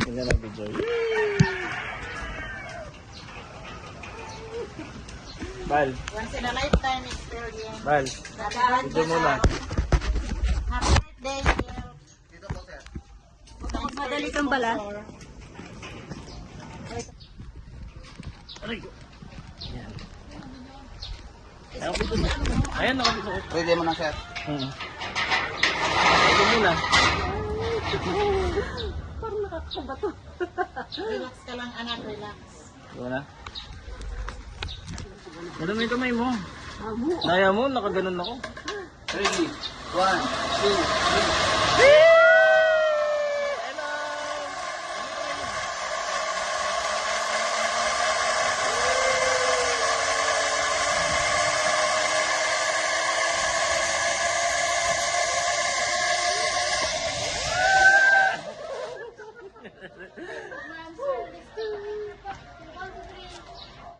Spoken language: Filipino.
Tingnan ang video. Bal. Once in a lifetime experience. Bal. Video muna. Happy birthday, Phil. Dito po, sir. Madali kang bala. Aray ko. Yan. Ayan, nakabisuot. Pwede mo na, sir. Ito muna. Parang nakakaba to. Relax ka lang, anak. Relax. Ito na. Ganun mo yung kamay mo. Naya mo, nakaganon ako. Ready? 1, 2, 3.